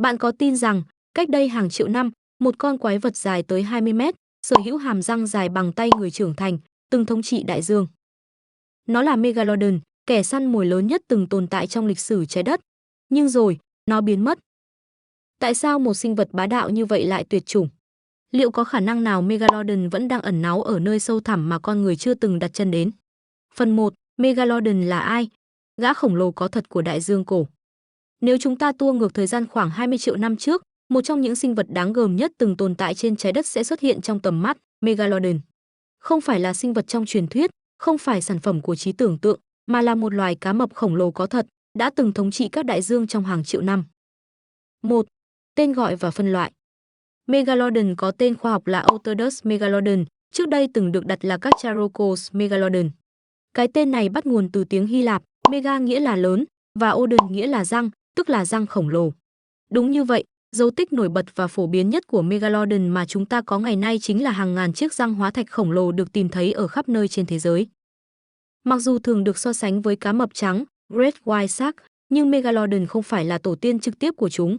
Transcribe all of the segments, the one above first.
Bạn có tin rằng, cách đây hàng triệu năm, một con quái vật dài tới 20 mét, sở hữu hàm răng dài bằng tay người trưởng thành, từng thống trị đại dương. Nó là Megalodon, kẻ săn mồi lớn nhất từng tồn tại trong lịch sử trái đất. Nhưng rồi, nó biến mất. Tại sao một sinh vật bá đạo như vậy lại tuyệt chủng? Liệu có khả năng nào Megalodon vẫn đang ẩn náu ở nơi sâu thẳm mà con người chưa từng đặt chân đến? Phần 1. Megalodon là ai? Gã khổng lồ có thật của đại dương cổ. Nếu chúng ta tua ngược thời gian khoảng 20 triệu năm trước, một trong những sinh vật đáng gờm nhất từng tồn tại trên trái đất sẽ xuất hiện trong tầm mắt, Megalodon. Không phải là sinh vật trong truyền thuyết, không phải sản phẩm của trí tưởng tượng, mà là một loài cá mập khổng lồ có thật, đã từng thống trị các đại dương trong hàng triệu năm. 1. Tên gọi và phân loại. Megalodon có tên khoa học là Otodus megalodon, trước đây từng được đặt là Cacharocos megalodon. Cái tên này bắt nguồn từ tiếng Hy Lạp, mega nghĩa là lớn và odon nghĩa là răng, tức là răng khổng lồ. Đúng như vậy, dấu tích nổi bật và phổ biến nhất của Megalodon mà chúng ta có ngày nay chính là hàng ngàn chiếc răng hóa thạch khổng lồ được tìm thấy ở khắp nơi trên thế giới. Mặc dù thường được so sánh với cá mập trắng, Great White Shark, nhưng Megalodon không phải là tổ tiên trực tiếp của chúng.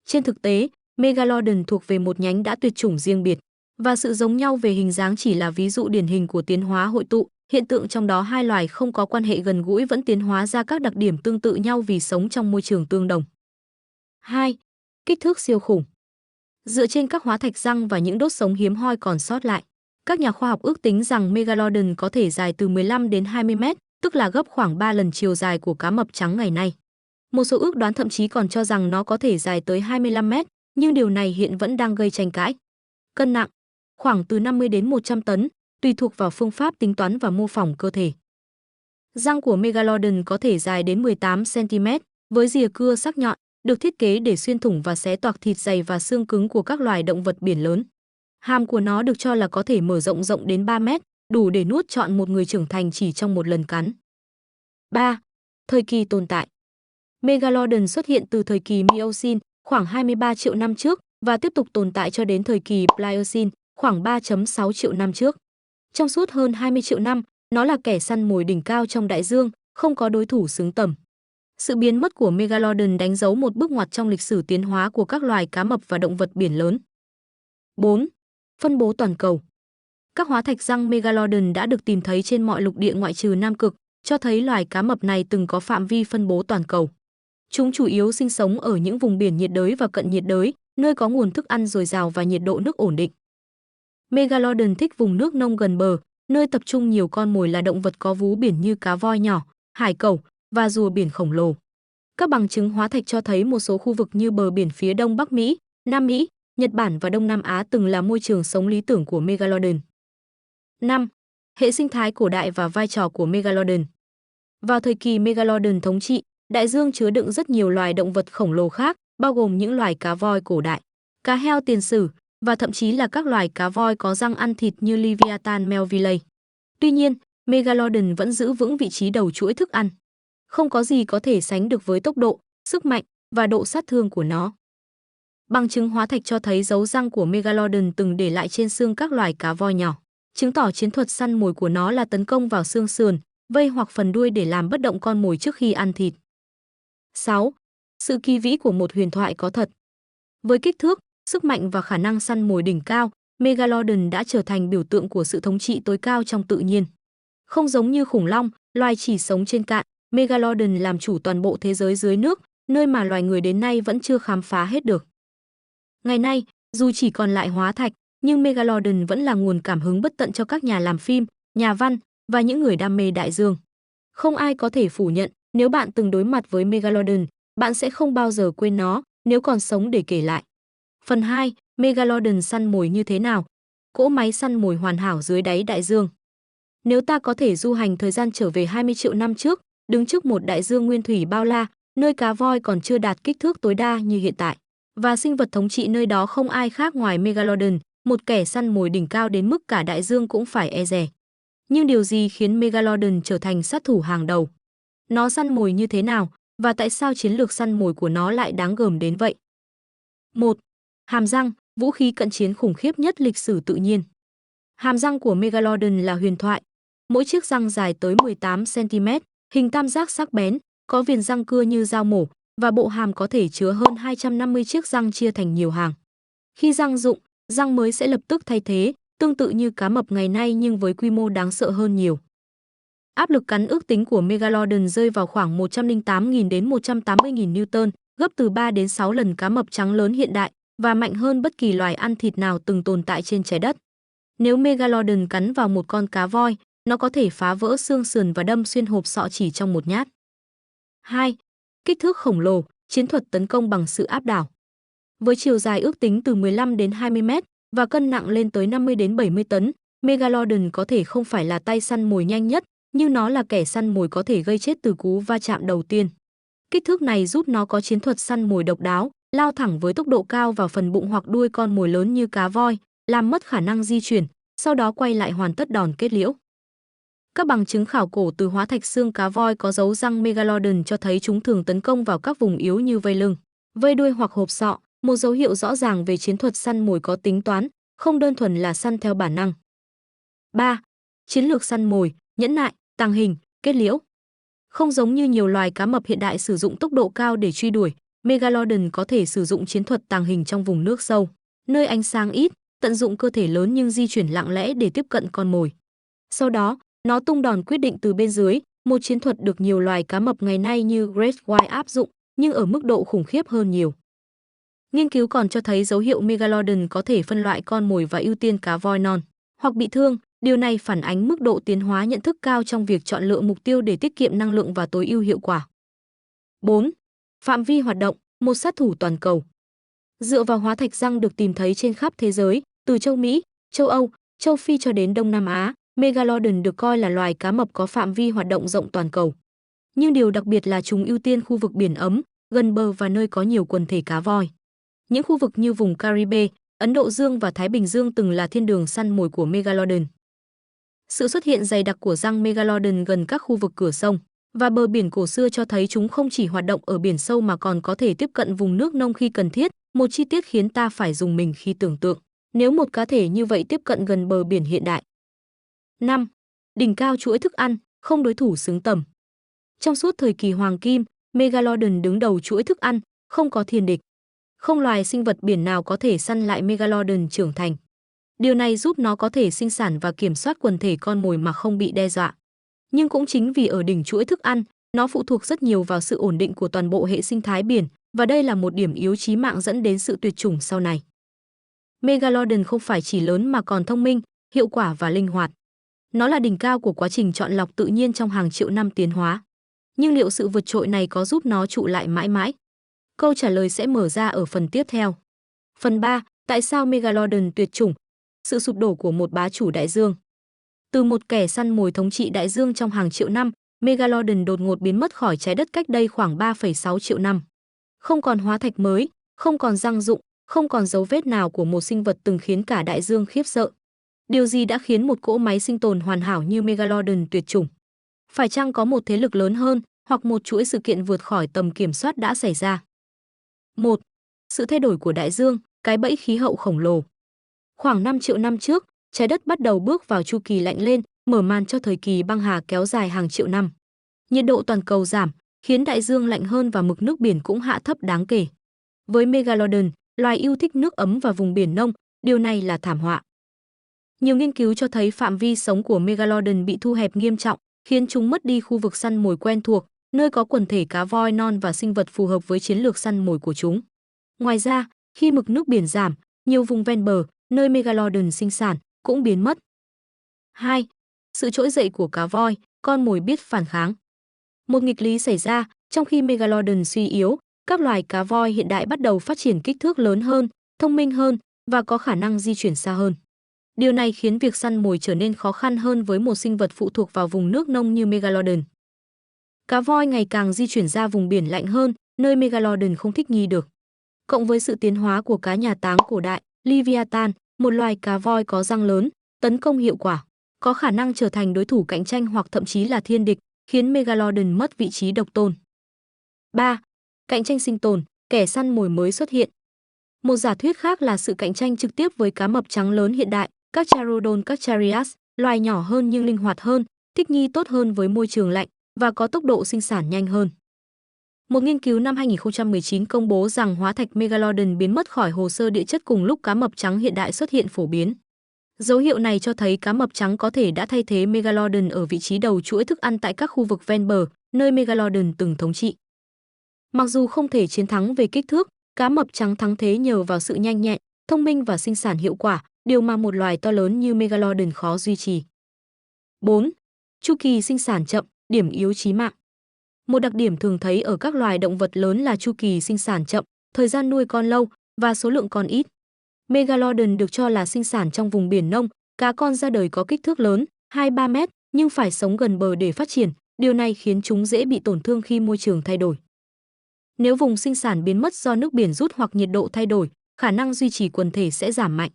Trên thực tế, Megalodon thuộc về một nhánh đã tuyệt chủng riêng biệt, và sự giống nhau về hình dáng chỉ là ví dụ điển hình của tiến hóa hội tụ, hiện tượng trong đó hai loài không có quan hệ gần gũi vẫn tiến hóa ra các đặc điểm tương tự nhau vì sống trong môi trường tương đồng. 2. Kích thước siêu khủng. Dựa trên các hóa thạch răng và những đốt sống hiếm hoi còn sót lại, các nhà khoa học ước tính rằng Megalodon có thể dài từ 15 đến 20 mét, tức là gấp khoảng 3 lần chiều dài của cá mập trắng ngày nay. Một số ước đoán thậm chí còn cho rằng nó có thể dài tới 25 mét, nhưng điều này hiện vẫn đang gây tranh cãi. Cân nặng, khoảng từ 50 đến 100 tấn, tùy thuộc vào phương pháp tính toán và mô phỏng cơ thể. Răng của Megalodon có thể dài đến 18 cm, với rìa cưa sắc nhọn, được thiết kế để xuyên thủng và xé toạc thịt dày và xương cứng của các loài động vật biển lớn. Hàm của nó được cho là có thể mở rộng đến 3 mét, đủ để nuốt trọn một người trưởng thành chỉ trong một lần cắn. 3. Thời kỳ tồn tại. Megalodon xuất hiện từ thời kỳ Miocene, khoảng 23 triệu năm trước, và tiếp tục tồn tại cho đến thời kỳ Pliocene, khoảng 3,6 triệu năm trước. Trong suốt hơn 20 triệu năm, nó là kẻ săn mồi đỉnh cao trong đại dương, không có đối thủ xứng tầm. Sự biến mất của Megalodon đánh dấu một bước ngoặt trong lịch sử tiến hóa của các loài cá mập và động vật biển lớn. 4. Phân bố toàn cầu. Các hóa thạch răng Megalodon đã được tìm thấy trên mọi lục địa ngoại trừ Nam Cực, cho thấy loài cá mập này từng có phạm vi phân bố toàn cầu. Chúng chủ yếu sinh sống ở những vùng biển nhiệt đới và cận nhiệt đới, nơi có nguồn thức ăn dồi dào và nhiệt độ nước ổn định. Megalodon thích vùng nước nông gần bờ, nơi tập trung nhiều con mồi là động vật có vú biển như cá voi nhỏ, hải cẩu và rùa biển khổng lồ. Các bằng chứng hóa thạch cho thấy một số khu vực như bờ biển phía đông Bắc Mỹ, Nam Mỹ, Nhật Bản và Đông Nam Á từng là môi trường sống lý tưởng của Megalodon. 5. Hệ sinh thái cổ đại và vai trò của Megalodon. Vào thời kỳ Megalodon thống trị, đại dương chứa đựng rất nhiều loài động vật khổng lồ khác, bao gồm những loài cá voi cổ đại, cá heo tiền sử và thậm chí là các loài cá voi có răng ăn thịt như Leviathan melvillei. Tuy nhiên, Megalodon vẫn giữ vững vị trí đầu chuỗi thức ăn. Không có gì có thể sánh được với tốc độ, sức mạnh và độ sát thương của nó. Bằng chứng hóa thạch cho thấy dấu răng của Megalodon từng để lại trên xương các loài cá voi nhỏ, chứng tỏ chiến thuật săn mồi của nó là tấn công vào xương sườn, vây hoặc phần đuôi để làm bất động con mồi trước khi ăn thịt. 6. Sự kỳ vĩ của một huyền thoại có thật. Với kích thước, sức mạnh và khả năng săn mồi đỉnh cao, Megalodon đã trở thành biểu tượng của sự thống trị tối cao trong tự nhiên. Không giống như khủng long, loài chỉ sống trên cạn, Megalodon làm chủ toàn bộ thế giới dưới nước, nơi mà loài người đến nay vẫn chưa khám phá hết được. Ngày nay, dù chỉ còn lại hóa thạch, nhưng Megalodon vẫn là nguồn cảm hứng bất tận cho các nhà làm phim, nhà văn và những người đam mê đại dương. Không ai có thể phủ nhận, nếu bạn từng đối mặt với Megalodon, bạn sẽ không bao giờ quên nó, nếu còn sống để kể lại. Phần 2, Megalodon săn mồi như thế nào? Cỗ máy săn mồi hoàn hảo dưới đáy đại dương. Nếu ta có thể du hành thời gian trở về 20 triệu năm trước, đứng trước một đại dương nguyên thủy bao la, nơi cá voi còn chưa đạt kích thước tối đa như hiện tại, và sinh vật thống trị nơi đó không ai khác ngoài Megalodon, một kẻ săn mồi đỉnh cao đến mức cả đại dương cũng phải e dè. Nhưng điều gì khiến Megalodon trở thành sát thủ hàng đầu? Nó săn mồi như thế nào, và tại sao chiến lược săn mồi của nó lại đáng gờm đến vậy? 1. Hàm răng, vũ khí cận chiến khủng khiếp nhất lịch sử tự nhiên. Hàm răng của Megalodon là huyền thoại. Mỗi chiếc răng dài tới 18 cm, hình tam giác sắc bén, có viền răng cưa như dao mổ và bộ hàm có thể chứa hơn 250 chiếc răng chia thành nhiều hàng. Khi răng rụng, răng mới sẽ lập tức thay thế, tương tự như cá mập ngày nay nhưng với quy mô đáng sợ hơn nhiều. Áp lực cắn ước tính của Megalodon rơi vào khoảng 108.000 đến 180.000 Newton, gấp từ 3 đến 6 lần cá mập trắng lớn hiện đại và mạnh hơn bất kỳ loài ăn thịt nào từng tồn tại trên trái đất. Nếu Megalodon cắn vào một con cá voi, nó có thể phá vỡ xương sườn và đâm xuyên hộp sọ chỉ trong một nhát. 2. Kích thước khổng lồ, chiến thuật tấn công bằng sự áp đảo. Với chiều dài ước tính từ 15 đến 20 mét và cân nặng lên tới 50 đến 70 tấn, Megalodon có thể không phải là tay săn mồi nhanh nhất, nhưng nó là kẻ săn mồi có thể gây chết từ cú va chạm đầu tiên. Kích thước này giúp nó có chiến thuật săn mồi độc đáo, lao thẳng với tốc độ cao vào phần bụng hoặc đuôi con mồi lớn như cá voi, làm mất khả năng di chuyển, sau đó quay lại hoàn tất đòn kết liễu. Các bằng chứng khảo cổ từ hóa thạch xương cá voi có dấu răng Megalodon cho thấy chúng thường tấn công vào các vùng yếu như vây lưng, vây đuôi hoặc hộp sọ, một dấu hiệu rõ ràng về chiến thuật săn mồi có tính toán, không đơn thuần là săn theo bản năng. 3. Chiến lược săn mồi, nhẫn nại, tàng hình, kết liễu. Không giống như nhiều loài cá mập hiện đại sử dụng tốc độ cao để truy đuổi, Megalodon có thể sử dụng chiến thuật tàng hình trong vùng nước sâu, nơi ánh sáng ít, tận dụng cơ thể lớn nhưng di chuyển lặng lẽ để tiếp cận con mồi. Sau đó, nó tung đòn quyết định từ bên dưới, một chiến thuật được nhiều loài cá mập ngày nay như Great White áp dụng, nhưng ở mức độ khủng khiếp hơn nhiều. Nghiên cứu còn cho thấy dấu hiệu Megalodon có thể phân loại con mồi và ưu tiên cá voi non hoặc bị thương. Điều này phản ánh mức độ tiến hóa nhận thức cao trong việc chọn lựa mục tiêu để tiết kiệm năng lượng và tối ưu hiệu quả. 4. Phạm vi hoạt động, một sát thủ toàn cầu. Dựa vào hóa thạch răng được tìm thấy trên khắp thế giới, từ châu Mỹ, châu Âu, châu Phi cho đến Đông Nam Á, Megalodon được coi là loài cá mập có phạm vi hoạt động rộng toàn cầu. Nhưng điều đặc biệt là chúng ưu tiên khu vực biển ấm, gần bờ và nơi có nhiều quần thể cá voi. Những khu vực như vùng Caribe, Ấn Độ Dương và Thái Bình Dương từng là thiên đường săn mồi của Megalodon. Sự xuất hiện dày đặc của răng Megalodon gần các khu vực cửa sông và bờ biển cổ xưa cho thấy chúng không chỉ hoạt động ở biển sâu mà còn có thể tiếp cận vùng nước nông khi cần thiết, một chi tiết khiến ta phải rùng mình khi tưởng tượng nếu một cá thể như vậy tiếp cận gần bờ biển hiện đại. 5. Đỉnh cao chuỗi thức ăn, không đối thủ xứng tầm. Trong suốt thời kỳ hoàng kim, Megalodon đứng đầu chuỗi thức ăn, không có thiên địch. Không loài sinh vật biển nào có thể săn lại Megalodon trưởng thành. Điều này giúp nó có thể sinh sản và kiểm soát quần thể con mồi mà không bị đe dọa. Nhưng cũng chính vì ở đỉnh chuỗi thức ăn, nó phụ thuộc rất nhiều vào sự ổn định của toàn bộ hệ sinh thái biển, và đây là một điểm yếu chí mạng dẫn đến sự tuyệt chủng sau này. Megalodon không phải chỉ lớn mà còn thông minh, hiệu quả và linh hoạt. Nó là đỉnh cao của quá trình chọn lọc tự nhiên trong hàng triệu năm tiến hóa. Nhưng liệu sự vượt trội này có giúp nó trụ lại mãi mãi? Câu trả lời sẽ mở ra ở phần tiếp theo. Phần 3. Tại sao Megalodon tuyệt chủng? Sự sụp đổ của một bá chủ đại dương. Từ một kẻ săn mồi thống trị đại dương trong hàng triệu năm, Megalodon đột ngột biến mất khỏi trái đất cách đây khoảng 3,6 triệu năm. Không còn hóa thạch mới, không còn răng rụng, không còn dấu vết nào của một sinh vật từng khiến cả đại dương khiếp sợ. Điều gì đã khiến một cỗ máy sinh tồn hoàn hảo như Megalodon tuyệt chủng? Phải chăng có một thế lực lớn hơn, hoặc một chuỗi sự kiện vượt khỏi tầm kiểm soát đã xảy ra? 1. Sự thay đổi của đại dương, cái bẫy khí hậu khổng lồ. Khoảng 5 triệu năm trước, trái đất bắt đầu bước vào chu kỳ lạnh lên, mở màn cho thời kỳ băng hà kéo dài hàng triệu năm. Nhiệt độ toàn cầu giảm, khiến đại dương lạnh hơn và mực nước biển cũng hạ thấp đáng kể. Với Megalodon, loài yêu thích nước ấm và vùng biển nông, điều này là thảm họa. Nhiều nghiên cứu cho thấy phạm vi sống của Megalodon bị thu hẹp nghiêm trọng, khiến chúng mất đi khu vực săn mồi quen thuộc, nơi có quần thể cá voi non và sinh vật phù hợp với chiến lược săn mồi của chúng. Ngoài ra, khi mực nước biển giảm, nhiều vùng ven bờ, nơi Megalodon sinh sản, cũng biến mất. 2. Sự trỗi dậy của cá voi, con mồi biết phản kháng. Một nghịch lý xảy ra, trong khi Megalodon suy yếu, các loài cá voi hiện đại bắt đầu phát triển kích thước lớn hơn, thông minh hơn và có khả năng di chuyển xa hơn. Điều này khiến việc săn mồi trở nên khó khăn hơn với một sinh vật phụ thuộc vào vùng nước nông như Megalodon. Cá voi ngày càng di chuyển ra vùng biển lạnh hơn, nơi Megalodon không thích nghi được. Cộng với sự tiến hóa của cá nhà táng cổ đại, Leviathan, một loài cá voi có răng lớn, tấn công hiệu quả, có khả năng trở thành đối thủ cạnh tranh hoặc thậm chí là thiên địch, khiến Megalodon mất vị trí độc tôn. 3. Cạnh tranh sinh tồn, kẻ săn mồi mới xuất hiện. Một giả thuyết khác là sự cạnh tranh trực tiếp với cá mập trắng lớn hiện đại, các Charodon cacarias, loài nhỏ hơn nhưng linh hoạt hơn, thích nghi tốt hơn với môi trường lạnh và có tốc độ sinh sản nhanh hơn. Một nghiên cứu năm 2019 công bố rằng hóa thạch Megalodon biến mất khỏi hồ sơ địa chất cùng lúc cá mập trắng hiện đại xuất hiện phổ biến. Dấu hiệu này cho thấy cá mập trắng có thể đã thay thế Megalodon ở vị trí đầu chuỗi thức ăn tại các khu vực ven bờ, nơi Megalodon từng thống trị. Mặc dù không thể chiến thắng về kích thước, cá mập trắng thắng thế nhờ vào sự nhanh nhẹn, thông minh và sinh sản hiệu quả, điều mà một loài to lớn như Megalodon khó duy trì. 4. Chu kỳ sinh sản chậm, điểm yếu chí mạng. Một đặc điểm thường thấy ở các loài động vật lớn là chu kỳ sinh sản chậm, thời gian nuôi con lâu và số lượng con ít. Megalodon được cho là sinh sản trong vùng biển nông, cá con ra đời có kích thước lớn, 2-3 mét, nhưng phải sống gần bờ để phát triển, điều này khiến chúng dễ bị tổn thương khi môi trường thay đổi. Nếu vùng sinh sản biến mất do nước biển rút hoặc nhiệt độ thay đổi, khả năng duy trì quần thể sẽ giảm mạnh.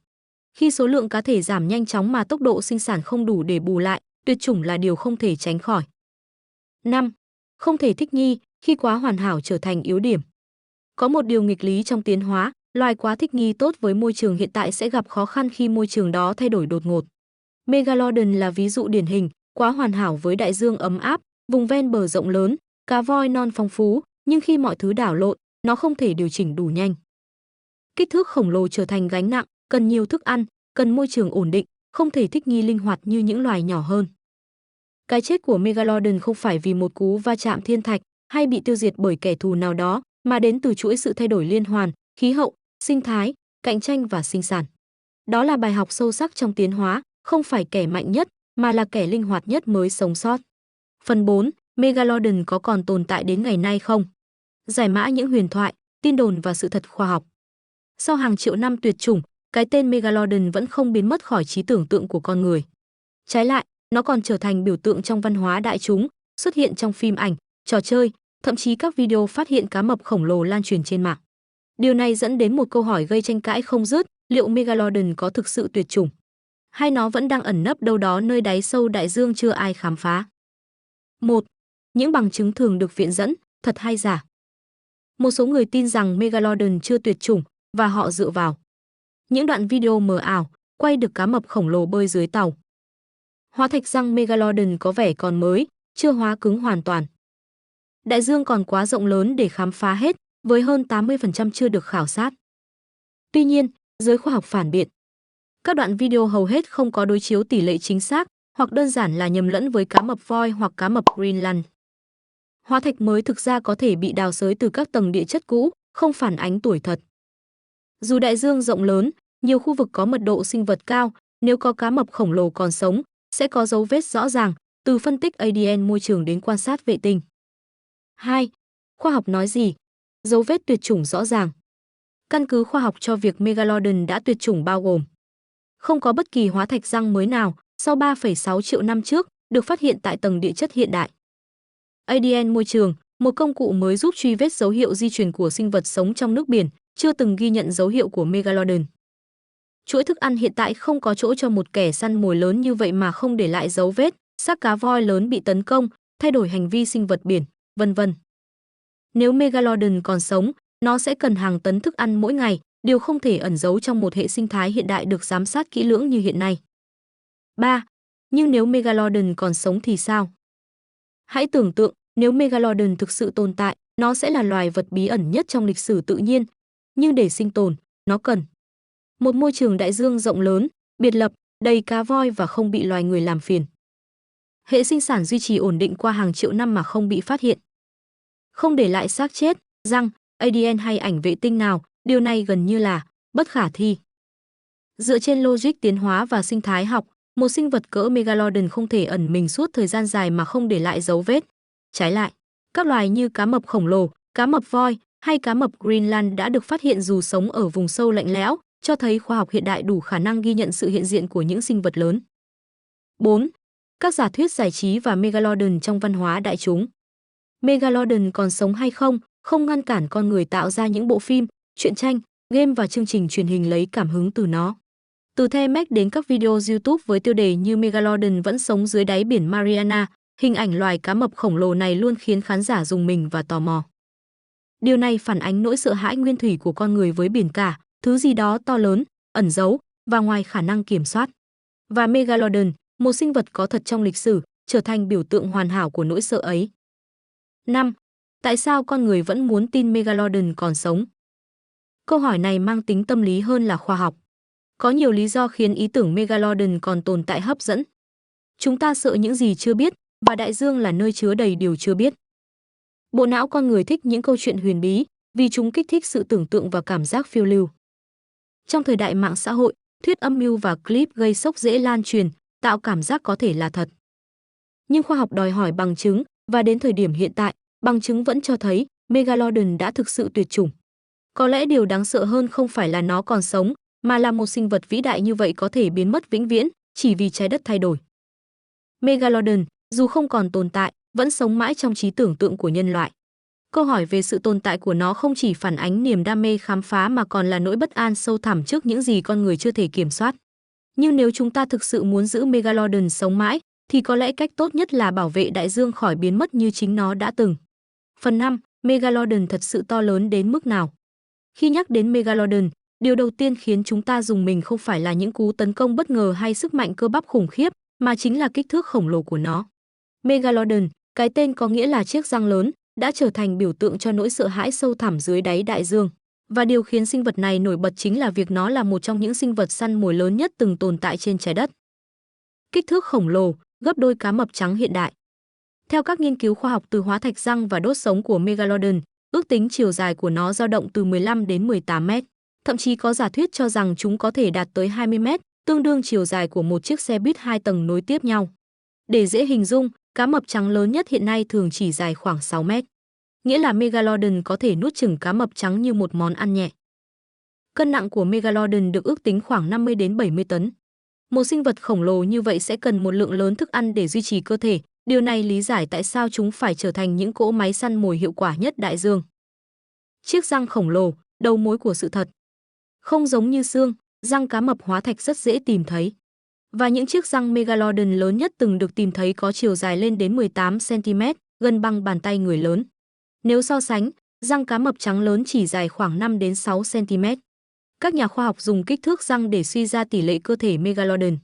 Khi số lượng cá thể giảm nhanh chóng mà tốc độ sinh sản không đủ để bù lại, tuyệt chủng là điều không thể tránh khỏi. 5. Không thể thích nghi, khi quá hoàn hảo trở thành yếu điểm. Có một điều nghịch lý trong tiến hóa, loài quá thích nghi tốt với môi trường hiện tại sẽ gặp khó khăn khi môi trường đó thay đổi đột ngột. Megalodon là ví dụ điển hình, quá hoàn hảo với đại dương ấm áp, vùng ven bờ rộng lớn, cá voi non phong phú, nhưng khi mọi thứ đảo lộn, nó không thể điều chỉnh đủ nhanh. Kích thước khổng lồ trở thành gánh nặng, cần nhiều thức ăn, cần môi trường ổn định, không thể thích nghi linh hoạt như những loài nhỏ hơn. Cái chết của Megalodon không phải vì một cú va chạm thiên thạch hay bị tiêu diệt bởi kẻ thù nào đó, mà đến từ chuỗi sự thay đổi liên hoàn, khí hậu, sinh thái, cạnh tranh và sinh sản. Đó là bài học sâu sắc trong tiến hóa, không phải kẻ mạnh nhất, mà là kẻ linh hoạt nhất mới sống sót. Phần 4. Megalodon có còn tồn tại đến ngày nay không? Giải mã những huyền thoại, tin đồn và sự thật khoa học. Sau hàng triệu năm tuyệt chủng, cái tên Megalodon vẫn không biến mất khỏi trí tưởng tượng của con người. Trái lại, nó còn trở thành biểu tượng trong văn hóa đại chúng, xuất hiện trong phim ảnh, trò chơi, thậm chí các video phát hiện cá mập khổng lồ lan truyền trên mạng. Điều này dẫn đến một câu hỏi gây tranh cãi không dứt, liệu Megalodon có thực sự tuyệt chủng? Hay nó vẫn đang ẩn nấp đâu đó nơi đáy sâu đại dương chưa ai khám phá? 1. Những bằng chứng thường được viện dẫn, thật hay giả? Một số người tin rằng Megalodon chưa tuyệt chủng và họ dựa vào những đoạn video mờ ảo, quay được cá mập khổng lồ bơi dưới tàu. Hóa thạch răng Megalodon có vẻ còn mới, chưa hóa cứng hoàn toàn. Đại dương còn quá rộng lớn để khám phá hết, với hơn 80% chưa được khảo sát. Tuy nhiên, giới khoa học phản biện. Các đoạn video hầu hết không có đối chiếu tỷ lệ chính xác, hoặc đơn giản là nhầm lẫn với cá mập voi hoặc cá mập Greenland. Hóa thạch mới thực ra có thể bị đào xới từ các tầng địa chất cũ, không phản ánh tuổi thật. Dù đại dương rộng lớn, nhiều khu vực có mật độ sinh vật cao, nếu có cá mập khổng lồ còn sống, sẽ có dấu vết rõ ràng, từ phân tích ADN môi trường đến quan sát vệ tinh. 2. Khoa học nói gì? Dấu vết tuyệt chủng rõ ràng. Căn cứ khoa học cho việc Megalodon đã tuyệt chủng bao gồm: không có bất kỳ hóa thạch răng mới nào sau 3,6 triệu năm trước được phát hiện tại tầng địa chất hiện đại. ADN môi trường, một công cụ mới giúp truy vết dấu hiệu di truyền của sinh vật sống trong nước biển, chưa từng ghi nhận dấu hiệu của Megalodon. Chuỗi thức ăn hiện tại không có chỗ cho một kẻ săn mồi lớn như vậy mà không để lại dấu vết, xác cá voi lớn bị tấn công, thay đổi hành vi sinh vật biển, vân vân. Nếu Megalodon còn sống, nó sẽ cần hàng tấn thức ăn mỗi ngày, điều không thể ẩn giấu trong một hệ sinh thái hiện đại được giám sát kỹ lưỡng như hiện nay. 3. Nhưng nếu Megalodon còn sống thì sao? Hãy tưởng tượng, nếu Megalodon thực sự tồn tại, nó sẽ là loài vật bí ẩn nhất trong lịch sử tự nhiên. Nhưng để sinh tồn, nó cần một môi trường đại dương rộng lớn, biệt lập, đầy cá voi và không bị loài người làm phiền. Hệ sinh sản duy trì ổn định qua hàng triệu năm mà không bị phát hiện. Không để lại xác chết, răng, ADN hay ảnh vệ tinh nào, điều này gần như là bất khả thi. Dựa trên logic tiến hóa và sinh thái học, một sinh vật cỡ Megalodon không thể ẩn mình suốt thời gian dài mà không để lại dấu vết. Trái lại, các loài như cá mập khổng lồ, cá mập voi hay cá mập Greenland đã được phát hiện dù sống ở vùng sâu lạnh lẽo, cho thấy khoa học hiện đại đủ khả năng ghi nhận sự hiện diện của những sinh vật lớn. 4. Các giả thuyết giải trí và Megalodon trong văn hóa đại chúng. Megalodon còn sống hay không, không ngăn cản con người tạo ra những bộ phim, truyện tranh, game và chương trình truyền hình lấy cảm hứng từ nó. Từ The Meg đến các video YouTube với tiêu đề như Megalodon vẫn sống dưới đáy biển Mariana, hình ảnh loài cá mập khổng lồ này luôn khiến khán giả rùng mình và tò mò. Điều này phản ánh nỗi sợ hãi nguyên thủy của con người với biển cả, thứ gì đó to lớn, ẩn giấu và ngoài khả năng kiểm soát. Và Megalodon, một sinh vật có thật trong lịch sử, trở thành biểu tượng hoàn hảo của nỗi sợ ấy. 5. Tại sao con người vẫn muốn tin Megalodon còn sống? Câu hỏi này mang tính tâm lý hơn là khoa học. Có nhiều lý do khiến ý tưởng Megalodon còn tồn tại hấp dẫn. Chúng ta sợ những gì chưa biết, và đại dương là nơi chứa đầy điều chưa biết. Bộ não con người thích những câu chuyện huyền bí, vì chúng kích thích sự tưởng tượng và cảm giác phiêu lưu. Trong thời đại mạng xã hội, thuyết âm mưu và clip gây sốc dễ lan truyền, tạo cảm giác có thể là thật. Nhưng khoa học đòi hỏi bằng chứng, và đến thời điểm hiện tại, bằng chứng vẫn cho thấy Megalodon đã thực sự tuyệt chủng. Có lẽ điều đáng sợ hơn không phải là nó còn sống, mà là một sinh vật vĩ đại như vậy có thể biến mất vĩnh viễn, chỉ vì trái đất thay đổi. Megalodon, dù không còn tồn tại, vẫn sống mãi trong trí tưởng tượng của nhân loại. Câu hỏi về sự tồn tại của nó không chỉ phản ánh niềm đam mê khám phá mà còn là nỗi bất an sâu thẳm trước những gì con người chưa thể kiểm soát. Nhưng nếu chúng ta thực sự muốn giữ Megalodon sống mãi, thì có lẽ cách tốt nhất là bảo vệ đại dương khỏi biến mất như chính nó đã từng. Phần 5. Megalodon thật sự to lớn đến mức nào? Khi nhắc đến Megalodon, điều đầu tiên khiến chúng ta rùng mình không phải là những cú tấn công bất ngờ hay sức mạnh cơ bắp khủng khiếp, mà chính là kích thước khổng lồ của nó. Megalodon, cái tên có nghĩa là chiếc răng lớn, đã trở thành biểu tượng cho nỗi sợ hãi sâu thẳm dưới đáy đại dương. Và điều khiến sinh vật này nổi bật chính là việc nó là một trong những sinh vật săn mồi lớn nhất từng tồn tại trên trái đất. Kích thước khổng lồ, gấp đôi cá mập trắng hiện đại. Theo các nghiên cứu khoa học từ hóa thạch răng và đốt sống của Megalodon, ước tính chiều dài của nó dao động từ 15 đến 18 mét. Thậm chí có giả thuyết cho rằng chúng có thể đạt tới 20 mét, tương đương chiều dài của một chiếc xe buýt 2 tầng nối tiếp nhau. Để dễ hình dung, cá mập trắng lớn nhất hiện nay thường chỉ dài khoảng 6 mét. Nghĩa là Megalodon có thể nuốt chửng cá mập trắng như một món ăn nhẹ. Cân nặng của Megalodon được ước tính khoảng 50 đến 70 tấn. Một sinh vật khổng lồ như vậy sẽ cần một lượng lớn thức ăn để duy trì cơ thể. Điều này lý giải tại sao chúng phải trở thành những cỗ máy săn mồi hiệu quả nhất đại dương. Chiếc răng khổng lồ, đầu mối của sự thật. Không giống như xương, răng cá mập hóa thạch rất dễ tìm thấy. Và những chiếc răng Megalodon lớn nhất từng được tìm thấy có chiều dài lên đến 18 cm, gần bằng bàn tay người lớn. Nếu so sánh, răng cá mập trắng lớn chỉ dài khoảng 5 đến 6 cm. Các nhà khoa học dùng kích thước răng để suy ra tỷ lệ cơ thể Megalodon.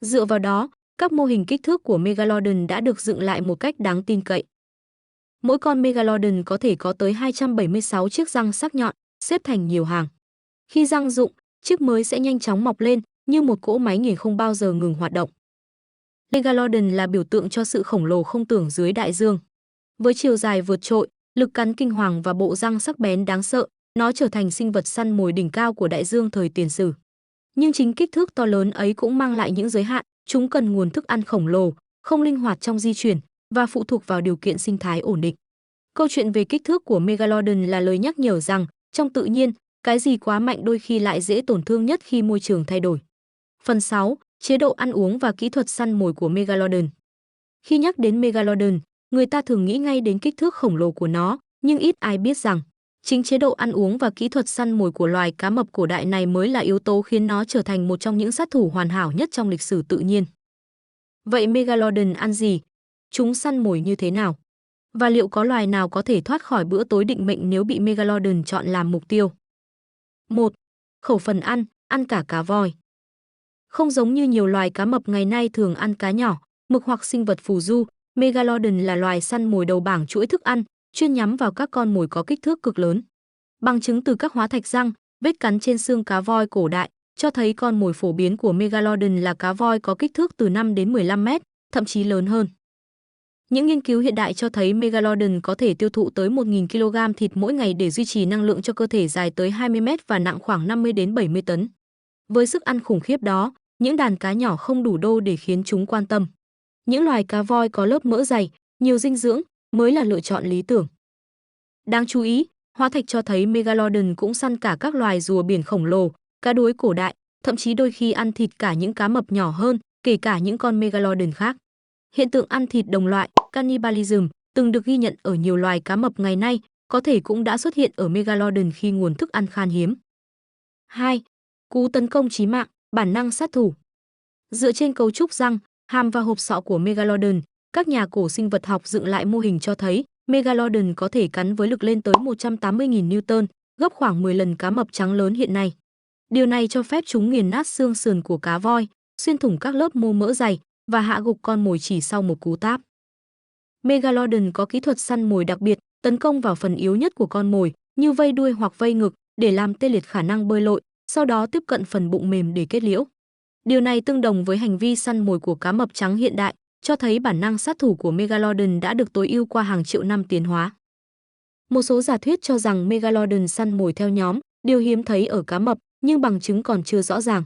Dựa vào đó, các mô hình kích thước của Megalodon đã được dựng lại một cách đáng tin cậy. Mỗi con Megalodon có thể có tới 276 chiếc răng sắc nhọn, xếp thành nhiều hàng. Khi răng rụng, chiếc mới sẽ nhanh chóng mọc lên, như một cỗ máy nghiền không bao giờ ngừng hoạt động. Megalodon là biểu tượng cho sự khổng lồ không tưởng dưới đại dương. Với chiều dài vượt trội, lực cắn kinh hoàng và bộ răng sắc bén đáng sợ, nó trở thành sinh vật săn mồi đỉnh cao của đại dương thời tiền sử. Nhưng chính kích thước to lớn ấy cũng mang lại những giới hạn, chúng cần nguồn thức ăn khổng lồ, không linh hoạt trong di chuyển và phụ thuộc vào điều kiện sinh thái ổn định. Câu chuyện về kích thước của Megalodon là lời nhắc nhở rằng, trong tự nhiên, cái gì quá mạnh đôi khi lại dễ tổn thương nhất khi môi trường thay đổi. Phần 6. Chế độ ăn uống và kỹ thuật săn mồi của Megalodon. Khi nhắc đến Megalodon, người ta thường nghĩ ngay đến kích thước khổng lồ của nó, nhưng ít ai biết rằng, chính chế độ ăn uống và kỹ thuật săn mồi của loài cá mập cổ đại này mới là yếu tố khiến nó trở thành một trong những sát thủ hoàn hảo nhất trong lịch sử tự nhiên. Vậy Megalodon ăn gì? Chúng săn mồi như thế nào? Và liệu có loài nào có thể thoát khỏi bữa tối định mệnh nếu bị Megalodon chọn làm mục tiêu? 1. Khẩu phần ăn cả cá voi. Không giống như nhiều loài cá mập ngày nay thường ăn cá nhỏ, mực hoặc sinh vật phù du, Megalodon là loài săn mồi đầu bảng chuỗi thức ăn, chuyên nhắm vào các con mồi có kích thước cực lớn. Bằng chứng từ các hóa thạch răng, vết cắn trên xương cá voi cổ đại cho thấy con mồi phổ biến của Megalodon là cá voi có kích thước từ 5 đến 15 mét, thậm chí lớn hơn. Những nghiên cứu hiện đại cho thấy Megalodon có thể tiêu thụ tới 1.000 kg thịt mỗi ngày để duy trì năng lượng cho cơ thể dài tới 20 mét và nặng khoảng 50 đến 70 tấn. Với sức ăn khủng khiếp đó, những đàn cá nhỏ không đủ đô để khiến chúng quan tâm. Những loài cá voi có lớp mỡ dày, nhiều dinh dưỡng mới là lựa chọn lý tưởng. Đáng chú ý, hóa thạch cho thấy Megalodon cũng săn cả các loài rùa biển khổng lồ, cá đuối cổ đại, thậm chí đôi khi ăn thịt cả những cá mập nhỏ hơn, kể cả những con Megalodon khác. Hiện tượng ăn thịt đồng loại, cannibalism, từng được ghi nhận ở nhiều loài cá mập ngày nay, có thể cũng đã xuất hiện ở Megalodon khi nguồn thức ăn khan hiếm. 2. Cú tấn công chí mạng, bản năng sát thủ. Dựa trên cấu trúc răng, hàm và hộp sọ của Megalodon, các nhà cổ sinh vật học dựng lại mô hình cho thấy Megalodon có thể cắn với lực lên tới 180.000 Newton, gấp khoảng 10 lần cá mập trắng lớn hiện nay. Điều này cho phép chúng nghiền nát xương sườn của cá voi, xuyên thủng các lớp mô mỡ dày và hạ gục con mồi chỉ sau một cú táp. Megalodon có kỹ thuật săn mồi đặc biệt, tấn công vào phần yếu nhất của con mồi, như vây đuôi hoặc vây ngực để làm tê liệt khả năng bơi lội, sau đó tiếp cận phần bụng mềm để kết liễu. Điều này tương đồng với hành vi săn mồi của cá mập trắng hiện đại, cho thấy bản năng sát thủ của Megalodon đã được tối ưu qua hàng triệu năm tiến hóa. Một số giả thuyết cho rằng Megalodon săn mồi theo nhóm, điều hiếm thấy ở cá mập, nhưng bằng chứng còn chưa rõ ràng.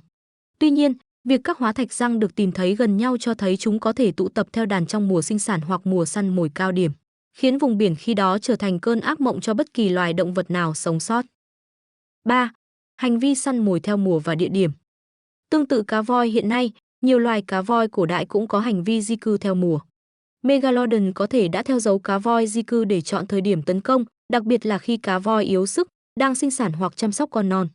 Tuy nhiên, việc các hóa thạch răng được tìm thấy gần nhau cho thấy chúng có thể tụ tập theo đàn trong mùa sinh sản hoặc mùa săn mồi cao điểm, khiến vùng biển khi đó trở thành cơn ác mộng cho bất kỳ loài động vật nào sống sót. 3. Hành vi săn mồi theo mùa và địa điểm. Tương tự cá voi hiện nay, nhiều loài cá voi cổ đại cũng có hành vi di cư theo mùa. Megalodon có thể đã theo dấu cá voi di cư để chọn thời điểm tấn công, đặc biệt là khi cá voi yếu sức, đang sinh sản hoặc chăm sóc con non.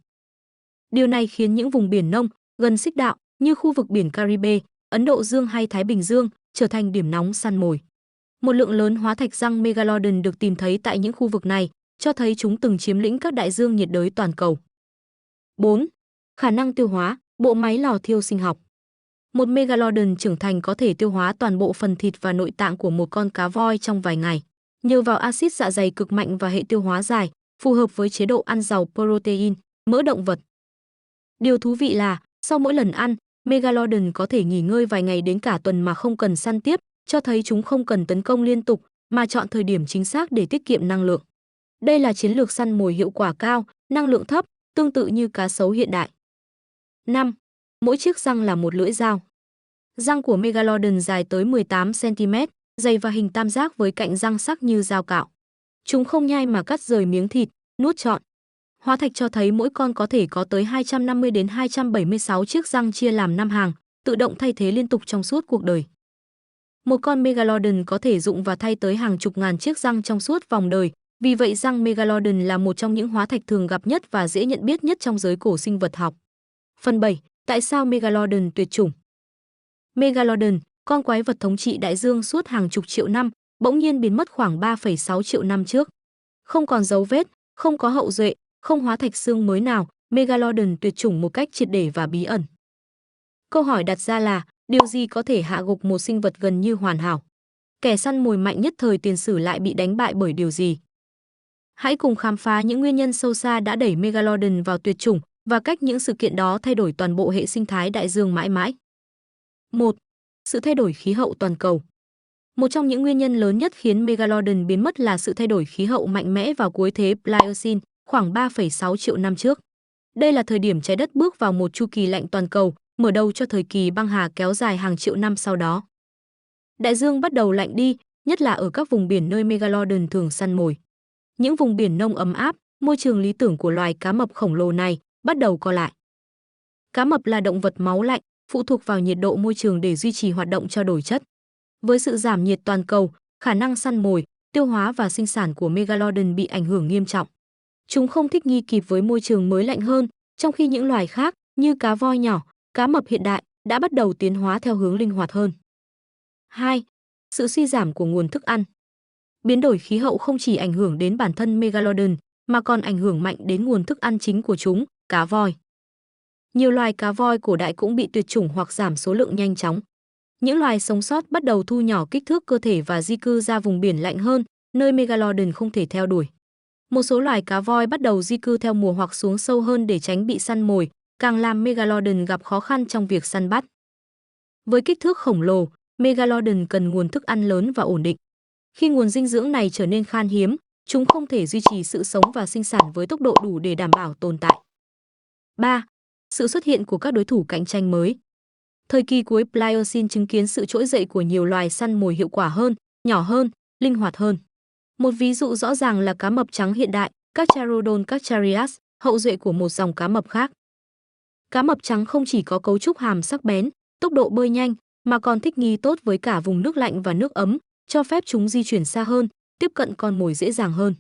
Điều này khiến những vùng biển nông, gần xích đạo, như khu vực biển Caribe, Ấn Độ Dương hay Thái Bình Dương, trở thành điểm nóng săn mồi. Một lượng lớn hóa thạch răng Megalodon được tìm thấy tại những khu vực này, cho thấy chúng từng chiếm lĩnh các đại dương nhiệt đới toàn cầu. 4. Khả năng tiêu hóa, bộ máy lò thiêu sinh học. Một Megalodon trưởng thành có thể tiêu hóa toàn bộ phần thịt và nội tạng của một con cá voi trong vài ngày, nhờ vào axit dạ dày cực mạnh và hệ tiêu hóa dài, phù hợp với chế độ ăn giàu protein, mỡ động vật. Điều thú vị là, sau mỗi lần ăn, Megalodon có thể nghỉ ngơi vài ngày đến cả tuần mà không cần săn tiếp, cho thấy chúng không cần tấn công liên tục, mà chọn thời điểm chính xác để tiết kiệm năng lượng. Đây là chiến lược săn mồi hiệu quả cao, năng lượng thấp, tương tự như cá sấu hiện đại. 5. Mỗi chiếc răng là một lưỡi dao. Răng của Megalodon dài tới 18 cm, dày và hình tam giác với cạnh răng sắc như dao cạo. Chúng không nhai mà cắt rời miếng thịt, nuốt trọn. Hóa thạch cho thấy mỗi con có thể có tới 250 đến 276 chiếc răng chia làm 5 hàng, tự động thay thế liên tục trong suốt cuộc đời. Một con Megalodon có thể dụng và thay tới hàng chục ngàn chiếc răng trong suốt vòng đời, vì vậy răng Megalodon là một trong những hóa thạch thường gặp nhất và dễ nhận biết nhất trong giới cổ sinh vật học. Phần 7. Tại sao Megalodon tuyệt chủng? Megalodon, con quái vật thống trị đại dương suốt hàng chục triệu năm, bỗng nhiên biến mất khoảng 3,6 triệu năm trước. Không còn dấu vết, không có hậu duệ, không hóa thạch xương mới nào, Megalodon tuyệt chủng một cách triệt để và bí ẩn. Câu hỏi đặt ra là, điều gì có thể hạ gục một sinh vật gần như hoàn hảo? Kẻ săn mồi mạnh nhất thời tiền sử lại bị đánh bại bởi điều gì? Hãy cùng khám phá những nguyên nhân sâu xa đã đẩy Megalodon vào tuyệt chủng và cách những sự kiện đó thay đổi toàn bộ hệ sinh thái đại dương mãi mãi. 1. Sự thay đổi khí hậu toàn cầu. Một trong những nguyên nhân lớn nhất khiến Megalodon biến mất là sự thay đổi khí hậu mạnh mẽ vào cuối thế Pliocene, khoảng 3,6 triệu năm trước. Đây là thời điểm trái đất bước vào một chu kỳ lạnh toàn cầu, mở đầu cho thời kỳ băng hà kéo dài hàng triệu năm sau đó. Đại dương bắt đầu lạnh đi, nhất là ở các vùng biển nơi Megalodon thường săn mồi. Những vùng biển nông ấm áp, môi trường lý tưởng của loài cá mập khổng lồ này, bắt đầu co lại. Cá mập là động vật máu lạnh, phụ thuộc vào nhiệt độ môi trường để duy trì hoạt động trao đổi chất. Với sự giảm nhiệt toàn cầu, khả năng săn mồi, tiêu hóa và sinh sản của Megalodon bị ảnh hưởng nghiêm trọng. Chúng không thích nghi kịp với môi trường mới lạnh hơn, trong khi những loài khác, như cá voi nhỏ, cá mập hiện đại, đã bắt đầu tiến hóa theo hướng linh hoạt hơn. 2. Sự suy giảm của nguồn thức ăn. Biến đổi khí hậu không chỉ ảnh hưởng đến bản thân Megalodon, mà còn ảnh hưởng mạnh đến nguồn thức ăn chính của chúng, cá voi. Nhiều loài cá voi cổ đại cũng bị tuyệt chủng hoặc giảm số lượng nhanh chóng. Những loài sống sót bắt đầu thu nhỏ kích thước cơ thể và di cư ra vùng biển lạnh hơn, nơi Megalodon không thể theo đuổi. Một số loài cá voi bắt đầu di cư theo mùa hoặc xuống sâu hơn để tránh bị săn mồi, càng làm Megalodon gặp khó khăn trong việc săn bắt. Với kích thước khổng lồ, Megalodon cần nguồn thức ăn lớn và ổn định. Khi nguồn dinh dưỡng này trở nên khan hiếm, chúng không thể duy trì sự sống và sinh sản với tốc độ đủ để đảm bảo tồn tại. 3. Sự xuất hiện của các đối thủ cạnh tranh mới. Thời kỳ cuối Pliocene chứng kiến sự trỗi dậy của nhiều loài săn mồi hiệu quả hơn, nhỏ hơn, linh hoạt hơn. Một ví dụ rõ ràng là cá mập trắng hiện đại, Carcharodon carcharias, hậu duệ của một dòng cá mập khác. Cá mập trắng không chỉ có cấu trúc hàm sắc bén, tốc độ bơi nhanh, mà còn thích nghi tốt với cả vùng nước lạnh và nước ấm, cho phép chúng di chuyển xa hơn, tiếp cận con mồi dễ dàng hơn.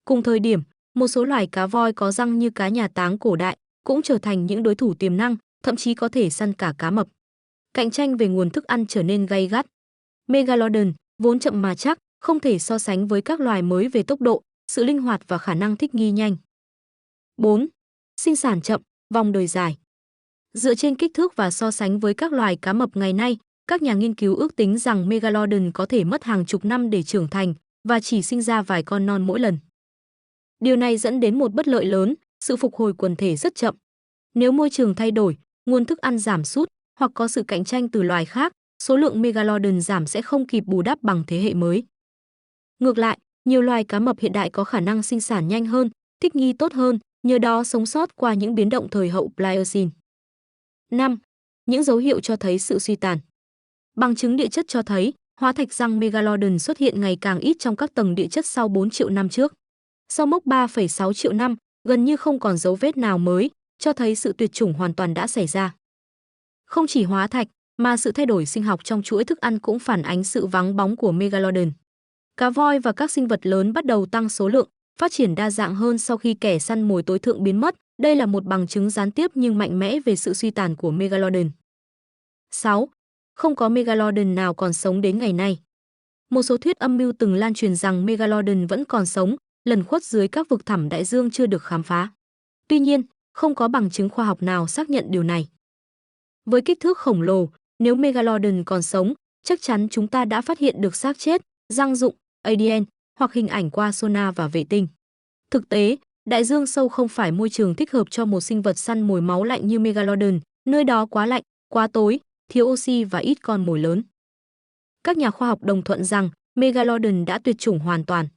Cùng thời điểm, một số loài cá voi có răng như cá nhà táng cổ đại cũng trở thành những đối thủ tiềm năng, thậm chí có thể săn cả cá mập. Cạnh tranh về nguồn thức ăn trở nên gay gắt. Megalodon, vốn chậm mà chắc, không thể so sánh với các loài mới về tốc độ, sự linh hoạt và khả năng thích nghi nhanh. 4. Sinh sản chậm, vòng đời dài. Dựa trên kích thước và so sánh với các loài cá mập ngày nay, các nhà nghiên cứu ước tính rằng Megalodon có thể mất hàng chục năm để trưởng thành, và chỉ sinh ra vài con non mỗi lần. Điều này dẫn đến một bất lợi lớn, sự phục hồi quần thể rất chậm. Nếu môi trường thay đổi, nguồn thức ăn giảm sút hoặc có sự cạnh tranh từ loài khác, số lượng Megalodon giảm sẽ không kịp bù đắp bằng thế hệ mới. Ngược lại, nhiều loài cá mập hiện đại có khả năng sinh sản nhanh hơn, thích nghi tốt hơn, nhờ đó sống sót qua những biến động thời hậu Pliocene. 5. Những dấu hiệu cho thấy sự suy tàn. Bằng chứng địa chất cho thấy, hóa thạch răng Megalodon xuất hiện ngày càng ít trong các tầng địa chất sau 4 triệu năm trước. Sau mốc 3,6 triệu năm, gần như không còn dấu vết nào mới, cho thấy sự tuyệt chủng hoàn toàn đã xảy ra. Không chỉ hóa thạch, mà sự thay đổi sinh học trong chuỗi thức ăn cũng phản ánh sự vắng bóng của Megalodon. Cá voi và các sinh vật lớn bắt đầu tăng số lượng, phát triển đa dạng hơn sau khi kẻ săn mồi tối thượng biến mất. Đây là một bằng chứng gián tiếp nhưng mạnh mẽ về sự suy tàn của Megalodon. 6. Không có Megalodon nào còn sống đến ngày nay. Một số thuyết âm mưu từng lan truyền rằng Megalodon vẫn còn sống, lẩn khuất dưới các vực thẳm đại dương chưa được khám phá. Tuy nhiên, không có bằng chứng khoa học nào xác nhận điều này. Với kích thước khổng lồ, nếu Megalodon còn sống, chắc chắn chúng ta đã phát hiện được xác chết, răng rụng, ADN hoặc hình ảnh qua sonar và vệ tinh. Thực tế, đại dương sâu không phải môi trường thích hợp cho một sinh vật săn mồi máu lạnh như Megalodon, nơi đó quá lạnh, quá tối, thiếu oxy và ít con mồi lớn. Các nhà khoa học đồng thuận rằng Megalodon đã tuyệt chủng hoàn toàn.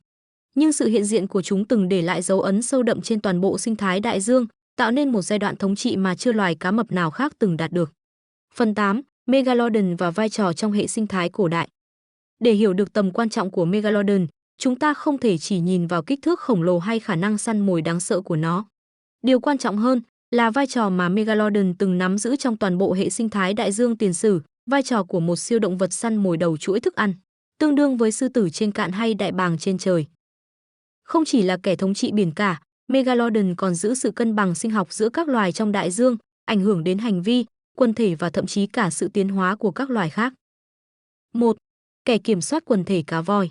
Nhưng sự hiện diện của chúng từng để lại dấu ấn sâu đậm trên toàn bộ sinh thái đại dương, tạo nên một giai đoạn thống trị mà chưa loài cá mập nào khác từng đạt được. Phần 8. Megalodon và vai trò trong hệ sinh thái cổ đại. Để hiểu được tầm quan trọng của Megalodon, chúng ta không thể chỉ nhìn vào kích thước khổng lồ hay khả năng săn mồi đáng sợ của nó. Điều quan trọng hơn là vai trò mà Megalodon từng nắm giữ trong toàn bộ hệ sinh thái đại dương tiền sử, vai trò của một siêu động vật săn mồi đầu chuỗi thức ăn, tương đương với sư tử trên cạn hay đại bàng trên trời. Không chỉ là kẻ thống trị biển cả, Megalodon còn giữ sự cân bằng sinh học giữa các loài trong đại dương, ảnh hưởng đến hành vi, quần thể và thậm chí cả sự tiến hóa của các loài khác. 1. Kẻ kiểm soát quần thể cá voi.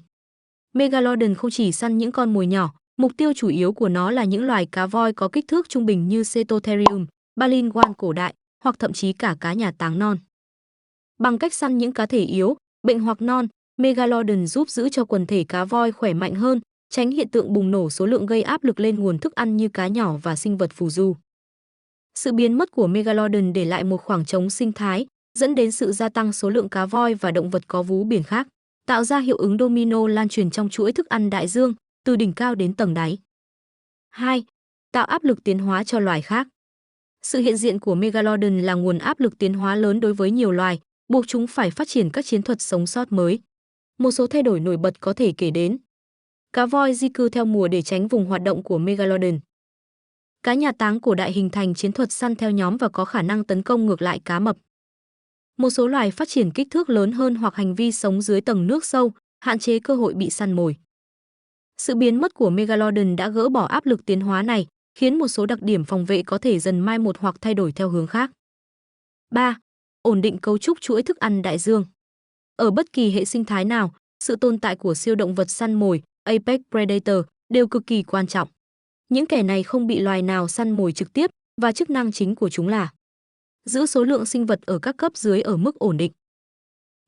Megalodon không chỉ săn những con mồi nhỏ, mục tiêu chủ yếu của nó là những loài cá voi có kích thước trung bình như Cetotherium, baleen guan cổ đại, hoặc thậm chí cả cá nhà táng non. Bằng cách săn những cá thể yếu, bệnh hoặc non, Megalodon giúp giữ cho quần thể cá voi khỏe mạnh hơn, tránh hiện tượng bùng nổ số lượng gây áp lực lên nguồn thức ăn như cá nhỏ và sinh vật phù du. Sự biến mất của Megalodon để lại một khoảng trống sinh thái, dẫn đến sự gia tăng số lượng cá voi và động vật có vú biển khác, tạo ra hiệu ứng domino lan truyền trong chuỗi thức ăn đại dương, từ đỉnh cao đến tầng đáy. 2. Tạo áp lực tiến hóa cho loài khác. Sự hiện diện của Megalodon là nguồn áp lực tiến hóa lớn đối với nhiều loài, buộc chúng phải phát triển các chiến thuật sống sót mới. Một số thay đổi nổi bật có thể kể đến: cá voi di cư theo mùa để tránh vùng hoạt động của Megalodon. Cá nhà táng cổ đại hình thành chiến thuật săn theo nhóm và có khả năng tấn công ngược lại cá mập. Một số loài phát triển kích thước lớn hơn hoặc hành vi sống dưới tầng nước sâu, hạn chế cơ hội bị săn mồi. Sự biến mất của Megalodon đã gỡ bỏ áp lực tiến hóa này, khiến một số đặc điểm phòng vệ có thể dần mai một hoặc thay đổi theo hướng khác. 3. Ổn định cấu trúc chuỗi thức ăn đại dương. Ở bất kỳ hệ sinh thái nào, sự tồn tại của siêu động vật săn mồi, apex predator, đều cực kỳ quan trọng. Những kẻ này không bị loài nào săn mồi trực tiếp và chức năng chính của chúng là giữ số lượng sinh vật ở các cấp dưới ở mức ổn định,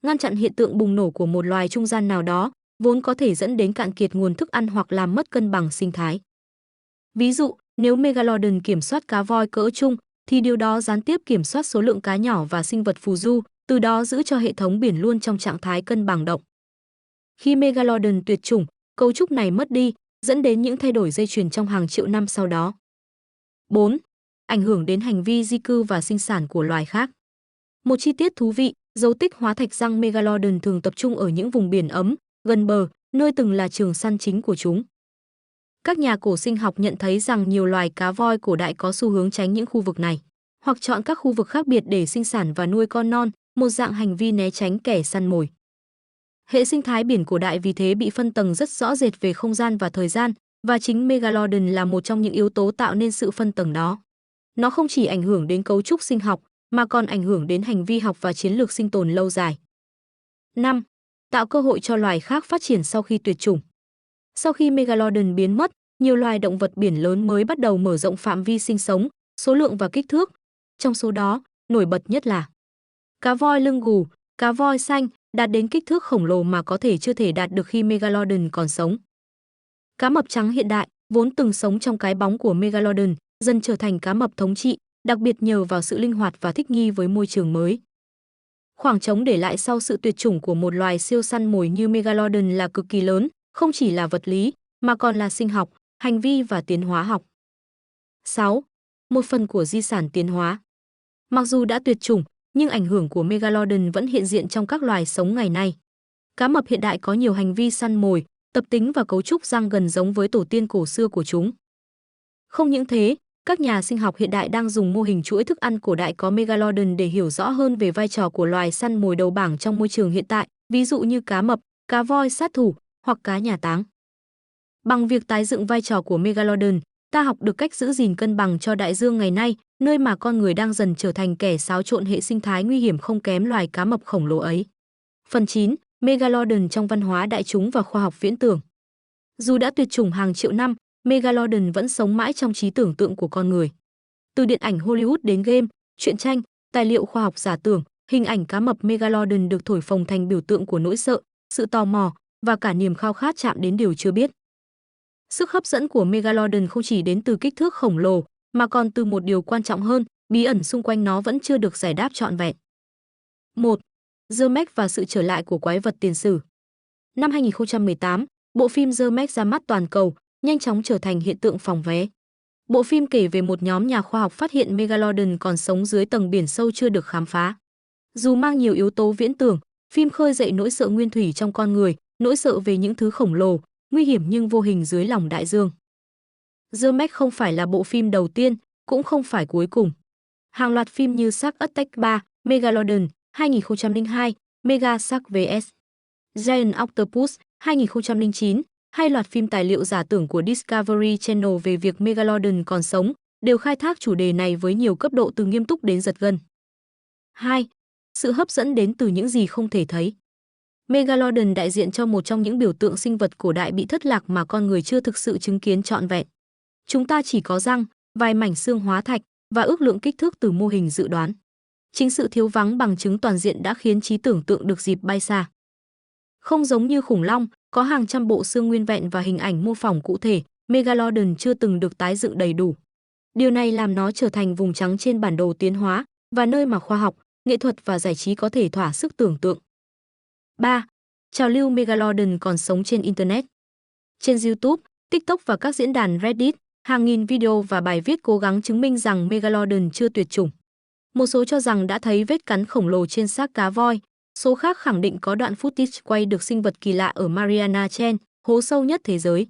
ngăn chặn hiện tượng bùng nổ của một loài trung gian nào đó, vốn có thể dẫn đến cạn kiệt nguồn thức ăn hoặc làm mất cân bằng sinh thái. Ví dụ, nếu Megalodon kiểm soát cá voi cỡ trung, thì điều đó gián tiếp kiểm soát số lượng cá nhỏ và sinh vật phù du, từ đó giữ cho hệ thống biển luôn trong trạng thái cân bằng động. Khi Megalodon tuyệt chủng, cấu trúc này mất đi, dẫn đến những thay đổi dây chuyền trong hàng triệu năm sau đó. 4. Ảnh hưởng đến hành vi di cư và sinh sản của loài khác. Một chi tiết thú vị, dấu tích hóa thạch răng Megalodon thường tập trung ở những vùng biển ấm, gần bờ, nơi từng là trường săn chính của chúng. Các nhà cổ sinh học nhận thấy rằng nhiều loài cá voi cổ đại có xu hướng tránh những khu vực này, hoặc chọn các khu vực khác biệt để sinh sản và nuôi con non, một dạng hành vi né tránh kẻ săn mồi. Hệ sinh thái biển cổ đại vì thế bị phân tầng rất rõ rệt về không gian và thời gian, và chính Megalodon là một trong những yếu tố tạo nên sự phân tầng đó. Nó không chỉ ảnh hưởng đến cấu trúc sinh học, mà còn ảnh hưởng đến hành vi học và chiến lược sinh tồn lâu dài. 5. Tạo cơ hội cho loài khác phát triển sau khi tuyệt chủng. Sau khi Megalodon biến mất, nhiều loài động vật biển lớn mới bắt đầu mở rộng phạm vi sinh sống, số lượng và kích thước. Trong số đó, nổi bật nhất là cá voi lưng gù, cá voi xanh, đạt đến kích thước khổng lồ mà có thể chưa thể đạt được khi Megalodon còn sống. Cá mập trắng hiện đại, vốn từng sống trong cái bóng của Megalodon, dần trở thành cá mập thống trị, đặc biệt nhờ vào sự linh hoạt và thích nghi với môi trường mới. Khoảng trống để lại sau sự tuyệt chủng của một loài siêu săn mồi như Megalodon là cực kỳ lớn, không chỉ là vật lý, mà còn là sinh học, hành vi và tiến hóa học. 6. Một phần của di sản tiến hóa. Mặc dù đã tuyệt chủng, nhưng ảnh hưởng của Megalodon vẫn hiện diện trong các loài sống ngày nay. Cá mập hiện đại có nhiều hành vi săn mồi, tập tính và cấu trúc răng gần giống với tổ tiên cổ xưa của chúng. Không những thế, các nhà sinh học hiện đại đang dùng mô hình chuỗi thức ăn cổ đại có Megalodon để hiểu rõ hơn về vai trò của loài săn mồi đầu bảng trong môi trường hiện tại, ví dụ như cá mập, cá voi sát thủ hoặc cá nhà táng. Bằng việc tái dựng vai trò của Megalodon, ta học được cách giữ gìn cân bằng cho đại dương ngày nay, nơi mà con người đang dần trở thành kẻ xáo trộn hệ sinh thái nguy hiểm không kém loài cá mập khổng lồ ấy. Phần 9. Megalodon trong văn hóa đại chúng và khoa học viễn tưởng. Dù đã tuyệt chủng hàng triệu năm, Megalodon vẫn sống mãi trong trí tưởng tượng của con người. Từ điện ảnh Hollywood đến game, truyện tranh, tài liệu khoa học giả tưởng, hình ảnh cá mập Megalodon được thổi phồng thành biểu tượng của nỗi sợ, sự tò mò và cả niềm khao khát chạm đến điều chưa biết. Sức hấp dẫn của Megalodon không chỉ đến từ kích thước khổng lồ, mà còn từ một điều quan trọng hơn, bí ẩn xung quanh nó vẫn chưa được giải đáp trọn vẹn. 1. Zermatt và sự trở lại của quái vật tiền sử. Năm 2018, bộ phim Zermatt ra mắt toàn cầu, nhanh chóng trở thành hiện tượng phòng vé. Bộ phim kể về một nhóm nhà khoa học phát hiện Megalodon còn sống dưới tầng biển sâu chưa được khám phá. Dù mang nhiều yếu tố viễn tưởng, phim khơi dậy nỗi sợ nguyên thủy trong con người, nỗi sợ về những thứ khổng lồ, nguy hiểm nhưng vô hình dưới lòng đại dương. Zermatt không phải là bộ phim đầu tiên, cũng không phải cuối cùng. Hàng loạt phim như Shark Attack 3, Megalodon 2002, Mega Shark vs. Giant Octopus 2009, hay loạt phim tài liệu giả tưởng của Discovery Channel về việc Megalodon còn sống, đều khai thác chủ đề này với nhiều cấp độ từ nghiêm túc đến giật gân. 2. Sự hấp dẫn đến từ những gì không thể thấy. Megalodon đại diện cho một trong những biểu tượng sinh vật cổ đại bị thất lạc mà con người chưa thực sự chứng kiến trọn vẹn. Chúng ta chỉ có răng, vài mảnh xương hóa thạch và ước lượng kích thước từ mô hình dự đoán. Chính sự thiếu vắng bằng chứng toàn diện đã khiến trí tưởng tượng được dịp bay xa. Không giống như khủng long, có hàng trăm bộ xương nguyên vẹn và hình ảnh mô phỏng cụ thể, Megalodon chưa từng được tái dựng đầy đủ. Điều này làm nó trở thành vùng trắng trên bản đồ tiến hóa và nơi mà khoa học, nghệ thuật và giải trí có thể thỏa sức tưởng tượng. 3. Trào lưu Megalodon còn sống trên Internet. Trên YouTube, TikTok và các diễn đàn Reddit, hàng nghìn video và bài viết cố gắng chứng minh rằng Megalodon chưa tuyệt chủng. Một số cho rằng đã thấy vết cắn khổng lồ trên xác cá voi, số khác khẳng định có đoạn footage quay được sinh vật kỳ lạ ở Mariana Trench, hố sâu nhất thế giới.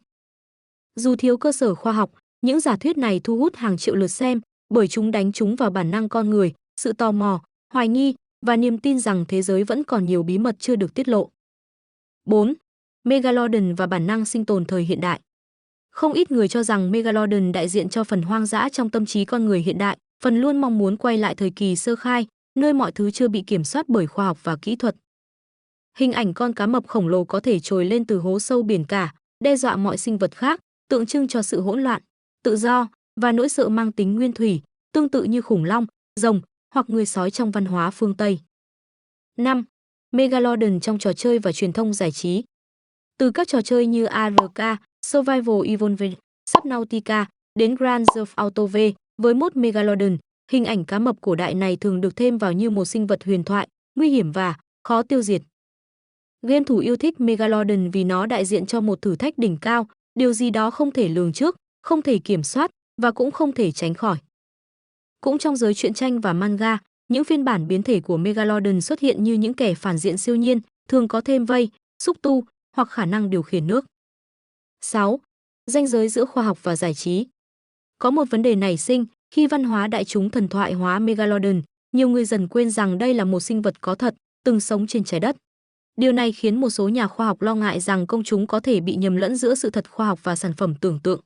Dù thiếu cơ sở khoa học, những giả thuyết này thu hút hàng triệu lượt xem bởi chúng đánh trúng vào bản năng con người, sự tò mò, hoài nghi và niềm tin rằng thế giới vẫn còn nhiều bí mật chưa được tiết lộ. 4. Megalodon và bản năng sinh tồn thời hiện đại. Không ít người cho rằng Megalodon đại diện cho phần hoang dã trong tâm trí con người hiện đại, phần luôn mong muốn quay lại thời kỳ sơ khai, nơi mọi thứ chưa bị kiểm soát bởi khoa học và kỹ thuật. Hình ảnh con cá mập khổng lồ có thể trồi lên từ hố sâu biển cả, đe dọa mọi sinh vật khác, tượng trưng cho sự hỗn loạn, tự do và nỗi sợ mang tính nguyên thủy, tương tự như khủng long, rồng hoặc người sói trong văn hóa phương Tây. 5. Megalodon trong trò chơi và truyền thông giải trí. Từ các trò chơi như ARK, Survival Evolved, Subnautica đến Grand Theft Auto V, với mode Megalodon, hình ảnh cá mập cổ đại này thường được thêm vào như một sinh vật huyền thoại, nguy hiểm và khó tiêu diệt. Game thủ yêu thích Megalodon vì nó đại diện cho một thử thách đỉnh cao, điều gì đó không thể lường trước, không thể kiểm soát và cũng không thể tránh khỏi. Cũng trong giới truyện tranh và manga, những phiên bản biến thể của Megalodon xuất hiện như những kẻ phản diện siêu nhiên, thường có thêm vây, xúc tu hoặc khả năng điều khiển nước. 6. Ranh giới giữa khoa học và giải trí. Có một vấn đề nảy sinh, khi văn hóa đại chúng thần thoại hóa Megalodon, nhiều người dần quên rằng đây là một sinh vật có thật, từng sống trên trái đất. Điều này khiến một số nhà khoa học lo ngại rằng công chúng có thể bị nhầm lẫn giữa sự thật khoa học và sản phẩm tưởng tượng.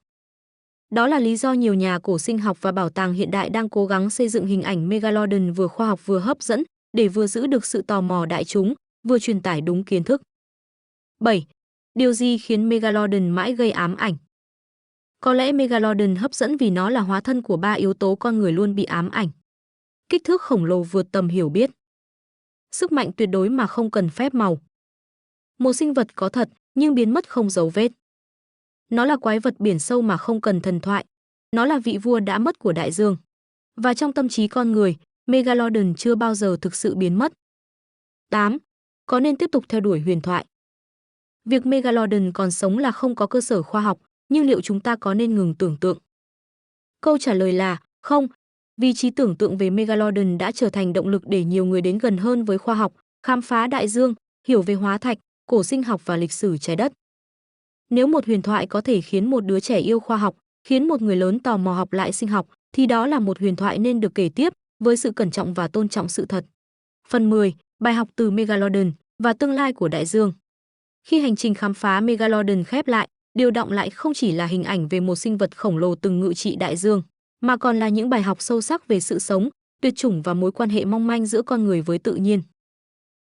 Đó là lý do nhiều nhà cổ sinh học và bảo tàng hiện đại đang cố gắng xây dựng hình ảnh Megalodon vừa khoa học vừa hấp dẫn, để vừa giữ được sự tò mò đại chúng, vừa truyền tải đúng kiến thức. 7. Điều gì khiến Megalodon mãi gây ám ảnh? Có lẽ Megalodon hấp dẫn vì nó là hóa thân của ba yếu tố con người luôn bị ám ảnh. Kích thước khổng lồ vượt tầm hiểu biết. Sức mạnh tuyệt đối mà không cần phép màu. Một sinh vật có thật nhưng biến mất không dấu vết. Nó là quái vật biển sâu mà không cần thần thoại. Nó là vị vua đã mất của đại dương. Và trong tâm trí con người, Megalodon chưa bao giờ thực sự biến mất. 8. Có nên tiếp tục theo đuổi huyền thoại? Việc Megalodon còn sống là không có cơ sở khoa học, nhưng liệu chúng ta có nên ngừng tưởng tượng? Câu trả lời là không, vì trí tưởng tượng về Megalodon đã trở thành động lực để nhiều người đến gần hơn với khoa học, khám phá đại dương, hiểu về hóa thạch, cổ sinh học và lịch sử trái đất. Nếu một huyền thoại có thể khiến một đứa trẻ yêu khoa học, khiến một người lớn tò mò học lại sinh học, thì đó là một huyền thoại nên được kể tiếp với sự cẩn trọng và tôn trọng sự thật. Phần 10. Bài học từ Megalodon và tương lai của đại dương. Khi hành trình khám phá Megalodon khép lại, điều đọng lại không chỉ là hình ảnh về một sinh vật khổng lồ từng ngự trị đại dương, mà còn là những bài học sâu sắc về sự sống, tuyệt chủng và mối quan hệ mong manh giữa con người với tự nhiên.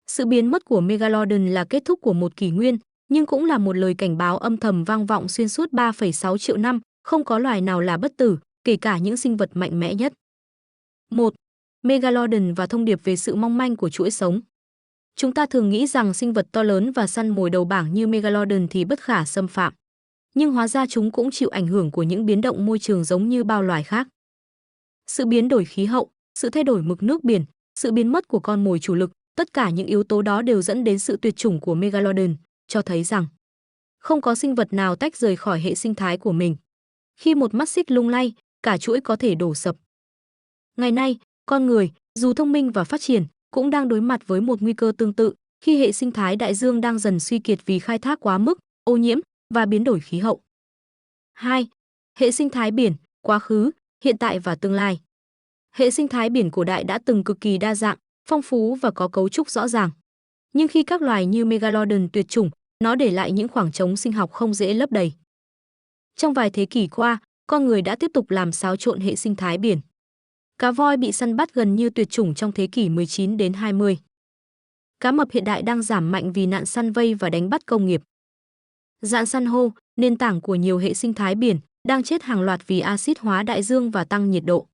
Sự biến mất của Megalodon là kết thúc của một kỷ nguyên, nhưng cũng là một lời cảnh báo âm thầm vang vọng xuyên suốt 3,6 triệu năm, không có loài nào là bất tử, kể cả những sinh vật mạnh mẽ nhất. 1. Megalodon và thông điệp về sự mong manh của chuỗi sống. Chúng ta thường nghĩ rằng sinh vật to lớn và săn mồi đầu bảng như Megalodon thì bất khả xâm phạm. Nhưng hóa ra chúng cũng chịu ảnh hưởng của những biến động môi trường giống như bao loài khác. Sự biến đổi khí hậu, sự thay đổi mực nước biển, sự biến mất của con mồi chủ lực, tất cả những yếu tố đó đều dẫn đến sự tuyệt chủng của Megalodon, cho thấy rằng không có sinh vật nào tách rời khỏi hệ sinh thái của mình. Khi một mắt xích lung lay, cả chuỗi có thể đổ sập. Ngày nay, con người, dù thông minh và phát triển, cũng đang đối mặt với một nguy cơ tương tự khi hệ sinh thái đại dương đang dần suy kiệt vì khai thác quá mức, ô nhiễm và biến đổi khí hậu. 2. Hệ sinh thái biển, quá khứ, hiện tại và tương lai. Hệ sinh thái biển cổ đại đã từng cực kỳ đa dạng, phong phú và có cấu trúc rõ ràng. Nhưng khi các loài như Megalodon tuyệt chủng, nó để lại những khoảng trống sinh học không dễ lấp đầy. Trong vài thế kỷ qua, con người đã tiếp tục làm xáo trộn hệ sinh thái biển. Cá voi bị săn bắt gần như tuyệt chủng trong thế kỷ 19 đến 20. Cá mập hiện đại đang giảm mạnh vì nạn săn vây và đánh bắt công nghiệp. Rạn san hô, nền tảng của nhiều hệ sinh thái biển, đang chết hàng loạt vì axit hóa đại dương và tăng nhiệt độ.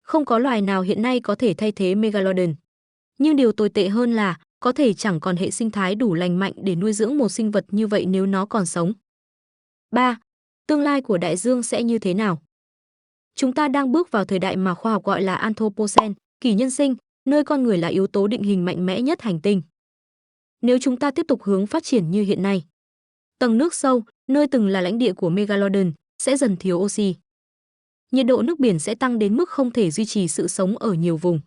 Không có loài nào hiện nay có thể thay thế Megalodon. Nhưng điều tồi tệ hơn là có thể chẳng còn hệ sinh thái đủ lành mạnh để nuôi dưỡng một sinh vật như vậy nếu nó còn sống. 3. Tương lai của đại dương sẽ như thế nào? Chúng ta đang bước vào thời đại mà khoa học gọi là Anthropocene, kỷ nhân sinh, nơi con người là yếu tố định hình mạnh mẽ nhất hành tinh. Nếu chúng ta tiếp tục hướng phát triển như hiện nay, tầng nước sâu, nơi từng là lãnh địa của Megalodon, sẽ dần thiếu oxy. Nhiệt độ nước biển sẽ tăng đến mức không thể duy trì sự sống ở nhiều vùng.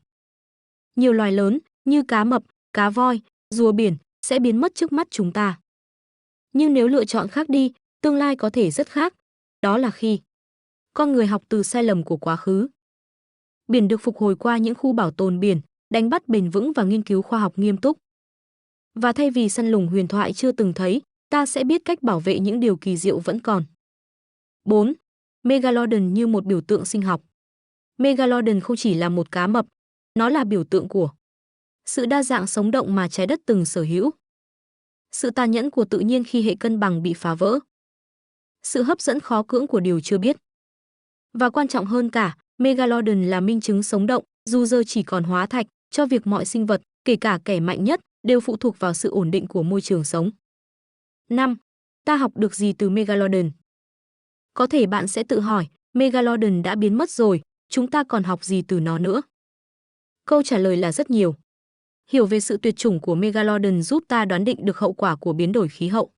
Nhiều loài lớn như cá mập, cá voi, rùa biển sẽ biến mất trước mắt chúng ta. Nhưng nếu lựa chọn khác đi, tương lai có thể rất khác. Đó là khi con người học từ sai lầm của quá khứ. Biển được phục hồi qua những khu bảo tồn biển, đánh bắt bền vững và nghiên cứu khoa học nghiêm túc. Và thay vì săn lùng huyền thoại chưa từng thấy, ta sẽ biết cách bảo vệ những điều kỳ diệu vẫn còn. 4. Megalodon như một biểu tượng sinh học. Megalodon không chỉ là một cá mập, nó là biểu tượng của sự đa dạng sống động mà trái đất từng sở hữu. Sự tàn nhẫn của tự nhiên khi hệ cân bằng bị phá vỡ. Sự hấp dẫn khó cưỡng của điều chưa biết. Và quan trọng hơn cả, Megalodon là minh chứng sống động, dù giờ chỉ còn hóa thạch, cho việc mọi sinh vật, kể cả kẻ mạnh nhất, đều phụ thuộc vào sự ổn định của môi trường sống. 5. Ta học được gì từ Megalodon? Có thể bạn sẽ tự hỏi, Megalodon đã biến mất rồi, chúng ta còn học gì từ nó nữa? Câu trả lời là rất nhiều. Hiểu về sự tuyệt chủng của Megalodon giúp ta đoán định được hậu quả của biến đổi khí hậu.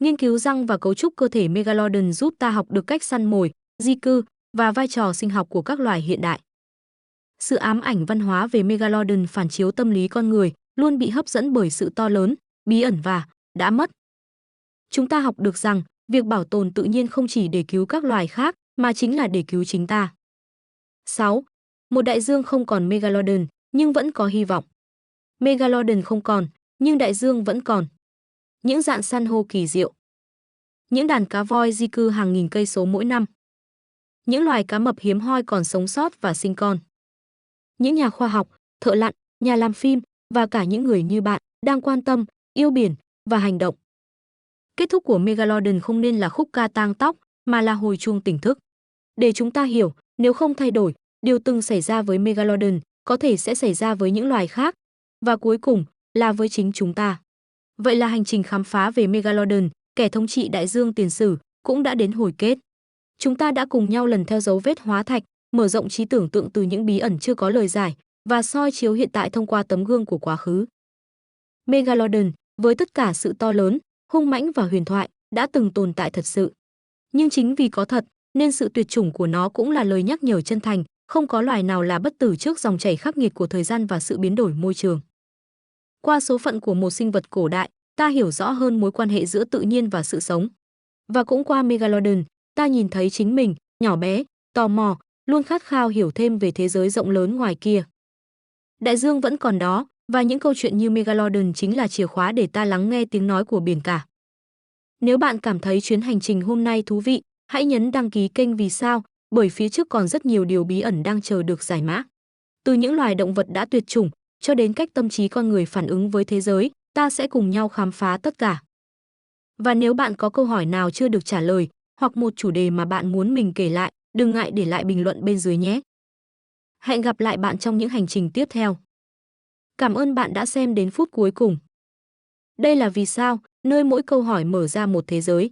Nghiên cứu răng và cấu trúc cơ thể Megalodon giúp ta học được cách săn mồi, di cư và vai trò sinh học của các loài hiện đại. Sự ám ảnh văn hóa về Megalodon phản chiếu tâm lý con người, luôn bị hấp dẫn bởi sự to lớn, bí ẩn và đã mất. Chúng ta học được rằng, việc bảo tồn tự nhiên không chỉ để cứu các loài khác, mà chính là để cứu chính ta. 6. Một đại dương không còn Megalodon, nhưng vẫn có hy vọng. Megalodon không còn, nhưng đại dương vẫn còn. Những rạn san hô kỳ diệu. Những đàn cá voi di cư hàng nghìn cây số mỗi năm. Những loài cá mập hiếm hoi còn sống sót và sinh con. Những nhà khoa học, thợ lặn, nhà làm phim và cả những người như bạn đang quan tâm, yêu biển và hành động. Kết thúc của Megalodon không nên là khúc ca tang tóc, mà là hồi chuông tỉnh thức. Để chúng ta hiểu, nếu không thay đổi, điều từng xảy ra với Megalodon có thể sẽ xảy ra với những loài khác. và cuối cùng là với chính chúng ta. Vậy là hành trình khám phá về Megalodon, kẻ thống trị đại dương tiền sử, cũng đã đến hồi kết. Chúng ta đã cùng nhau lần theo dấu vết hóa thạch, mở rộng trí tưởng tượng từ những bí ẩn chưa có lời giải và soi chiếu hiện tại thông qua tấm gương của quá khứ. Megalodon, với tất cả sự to lớn, hung mãnh và huyền thoại, đã từng tồn tại thật sự. Nhưng chính vì có thật, nên sự tuyệt chủng của nó cũng là lời nhắc nhở chân thành, không có loài nào là bất tử trước dòng chảy khắc nghiệt của thời gian và sự biến đổi môi trường. Qua số phận của một sinh vật cổ đại, ta hiểu rõ hơn mối quan hệ giữa tự nhiên và sự sống. Và cũng qua Megalodon, ta nhìn thấy chính mình, nhỏ bé, tò mò, luôn khát khao hiểu thêm về thế giới rộng lớn ngoài kia. Đại dương vẫn còn đó, và những câu chuyện như Megalodon chính là chìa khóa để ta lắng nghe tiếng nói của biển cả. Nếu bạn cảm thấy chuyến hành trình hôm nay thú vị, hãy nhấn đăng ký kênh vì sao, bởi phía trước còn rất nhiều điều bí ẩn đang chờ được giải mã. Từ những loài động vật đã tuyệt chủng, cho đến cách tâm trí con người phản ứng với thế giới, ta sẽ cùng nhau khám phá tất cả. Và nếu bạn có câu hỏi nào chưa được trả lời, hoặc một chủ đề mà bạn muốn mình kể lại, đừng ngại để lại bình luận bên dưới nhé. Hẹn gặp lại bạn trong những hành trình tiếp theo. Cảm ơn bạn đã xem đến phút cuối cùng. Đây là Vì sao, nơi mỗi câu hỏi mở ra một thế giới.